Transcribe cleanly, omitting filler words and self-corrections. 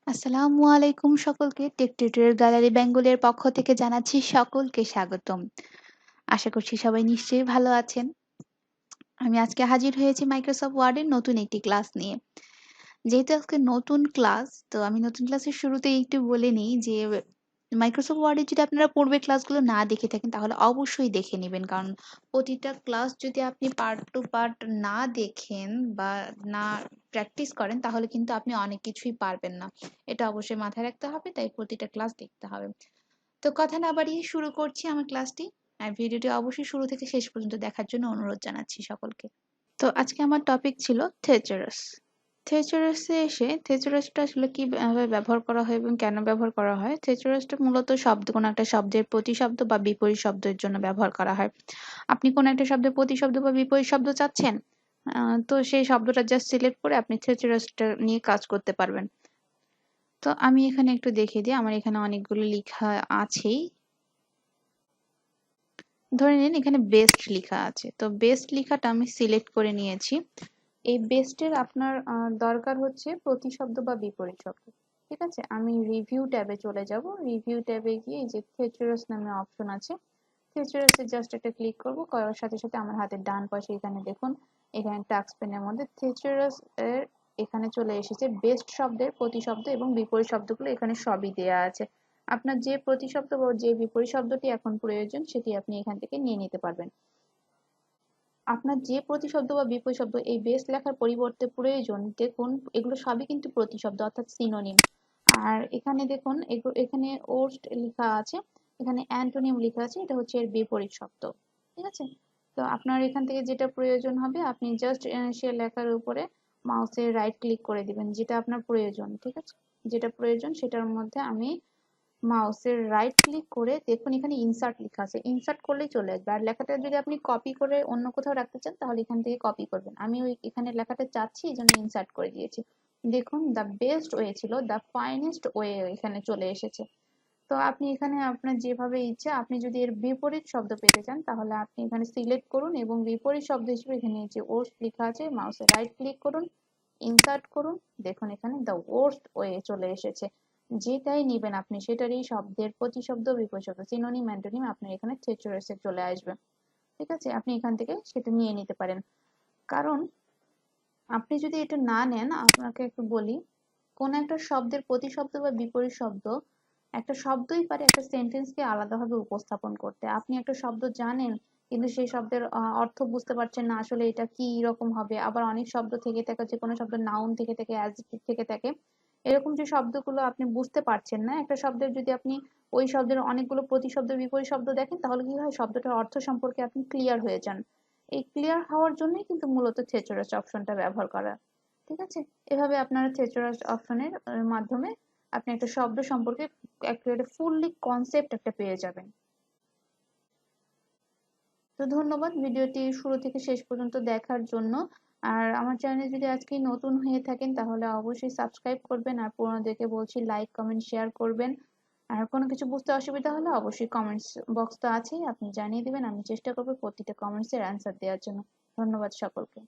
আসসালামু আলাইকুম সকলকে। টেক টিউটোরিয়াল গ্যালারি বেঙ্গলের পক্ষ থেকে জানাচ্ছি সকলকে স্বাগতম। আশা করছি সবাই নিশ্চয়ই ভালো আছেন। আমি আজকে হাজির হয়েছি মাইক্রোসফট ওয়ার্ডের নতুন একটি ক্লাস নিয়ে। যেহেতু আজকে নতুন ক্লাস, তো আমি নতুন ক্লাসের শুরুতেই একটু বলে নিই যে মাইক্রোসফট ওয়ার্ডে যদি আপনারা পূর্বের ক্লাসগুলো না দেখে থাকেন তাহলে অবশ্যই দেখে নিবেন। কারণ প্রতিটা ক্লাস যদি আপনি পার্ট টু পার্ট না দেখেন বা না প্র্যাকটিস করেন তাহলে কিন্তু আপনি অনেক কিছুই পারবেন না। এটা অবশ্যই মাথায় রাখতে হবে, তাই প্রতিটা ক্লাস দেখতে হবে। তো কথা না বাড়িয়ে শুরু করছি আমার ক্লাসটি। আর ভিডিওটি অবশ্যই শুরু থেকে শেষ পর্যন্ত দেখার জন্য অনুরোধ জানাচ্ছি সকলকে। তো আজকে আমার টপিক ছিল থেসারস। থেসারাসে এসে থেসারাসটা আসলে কিভাবে ব্যবহার করা হয় এবং কেন ব্যবহার করা হয়? থেসারাসটা মূলত কোনো একটা শব্দের প্রতিশব্দ বা বিপরীত শব্দের জন্য ব্যবহার করা হয়। আপনি কোনো একটা শব্দের প্রতিশব্দ বা বিপরীত শব্দ চাচ্ছেন, তো সেই শব্দটা জাস্ট সিলেক্ট করে আপনি থেসারাসটা নিয়ে কাজ করতে পারবেন। তো আমি এখানে একটু দেখিয়ে দিই, আমার এখানে অনেকগুলো লিখা আছেই। ধরে নিন এখানে বেস্ট লিখা আছে, তো বেস্ট লিখাটা আমি সিলেক্ট করে নিয়েছি। এই বেস্টের আপনার দরকার হচ্ছে প্রতিশব্দ বা বিপরীত শব্দ। ঠিক আছে, আমি রিভিউ ট্যাবে চলে যাব। রিভিউ ট্যাবে গিয়ে এই যে থেসারস নামে অপশন আছে, থেসারাসে জাস্ট একটা ক্লিক করব। করার সাথে সাথে আমার হাতের ডান পাশে এখানে দেখুন, এখানে টাস্ক পেনের মধ্যে থেসারস এর এখানে চলে এসেছে বেস্ট শব্দের প্রতিশব্দ এবং বিপরীত শব্দগুলো এখানে সবই দেয়া আছে। আপনার যে প্রতিশব্দ বা যে বিপরীত শব্দটি এখন প্রয়োজন সেটি আপনি এখান থেকে নিয়ে নিতে পারবেন। আপনার যে প্রতিশব্দ বা বিপরীত শব্দ এই বেস লেখার পরিবর্তে প্রয়োজন, দেখুন এগুলো সবই কিন্তু প্রতিশব্দ অর্থাৎ সিনোনিম। আর এখানে দেখুন এখানে ওর্স্ট লেখা আছে, এখানে অ্যান্টোনিম লেখা আছে, এটা হচ্ছে এর বিপরীত শব্দ। ঠিক আছে, তো আপনার এখান থেকে যেটা প্রয়োজন হবে আপনি জাস্ট সে লেখার উপরে মাউসের রাইট ক্লিক করে দিবেন, যেটা আপনার প্রয়োজন। ঠিক আছে, যেটা প্রয়োজন সেটার মধ্যে আমি মাউসের রাইট ক্লিক করে দেখুন এখানে ইনসার্ট লেখা আছে, ইনসার্ট করলেই চলে আসবে। আর লেখাটা যদি আপনি কপি করে অন্য কোথাও রাখতে চান তাহলে এখান থেকে কপি করবেন। আমি ওই এখানে লেখাটা চাচ্ছি এই জন্য ইনসার্ট করে দিয়েছি। দেখুন দ্য বেস্ট ওয়ে ছিল দ্য ফাইনেস্ট ওয়ে এখানে চলে এসেছে। তো আপনি এখানে আপনার যেভাবে ইচ্ছা, আপনি যদি এর বিপরীত শব্দ পেতে চান তাহলে আপনি এখানে সিলেক্ট করুন এবং বিপরীত শব্দ হিসেবে এখানে যে ওর্স্ট লেখা আছে মাউসের রাইট ক্লিক করুন, ইনসার্ট করুন। দেখুন এখানে দ্য ওর্স্ট ওয়ে চলে এসেছে। যেটাই নিবেন আপনি সেটারই শব্দের প্রতিশব্দ বিপরীত শব্দ সিনোনিম অ্যান্টোনিম আপনার এখানে থেসারাসে চলে আসবে। ঠিক আছে, আপনি এখান থেকে সেটা নিয়ে নিতে পারেন। কারণ আপনি যদি এটা না নেন, আপনাকে একটু বলি, কোন একটা শব্দের প্রতিশব্দ বা বিপরীত শব্দ একটা শব্দই পারে একটা সেন্টেন্সকে আলাদাভাবে উপস্থাপন করতে। আপনি একটা শব্দ জানেন কিন্তু সেই শব্দের অর্থ বুঝতে পারছেন না আসলে এটা কি রকম হবে। আবার অনেক শব্দ থেকে থাকে, যে কোনো শব্দ নাউন থেকে থাকে, অ্যাডজেক্টিভ থেকে থাকে, এরকম যে শব্দগুলো আপনি বুঝতে পারছেন না, একটা শব্দের যদি আপনি ওই শব্দের অনেকগুলো প্রতিশব্দ বিপরীত শব্দ দেখেন তাহলে কি হয়, শব্দটার অর্থ সম্পর্কে আপনি ক্লিয়ার হয়ে যান। এই ক্লিয়ার হওয়ার জন্যই কিন্তু মূলত থেসারস অপশনটা ব্যবহার করা। ঠিক আছে, এভাবে আপনারা থেসারস অপশনের মাধ্যমে আপনি একটা শব্দ সম্পর্কে একেবারে ফুললি কনসেপ্ট একটা পেয়ে যাবেন। তো ধন্যবাদ ভিডিওটি শুরু থেকে শেষ পর্যন্ত দেখার জন্য। আর আমার চ্যানেলে যদি আজকে নতুন হয়ে থাকেন তাহলে অবশ্যই সাবস্ক্রাইব করবেন, আর পুরনোদেরকে বলছি লাইক কমেন্ট শেয়ার করবেন। আর কোনো কিছু বুঝতে অসুবিধা হলে অবশ্যই কমেন্টস বক্স তো আছেই, আপনি জানিয়ে দিবেন। আমি চেষ্টা করবো প্রতিটা কমেন্টস এর অ্যান্সার দেওয়ার জন্য। ধন্যবাদ সকলকে।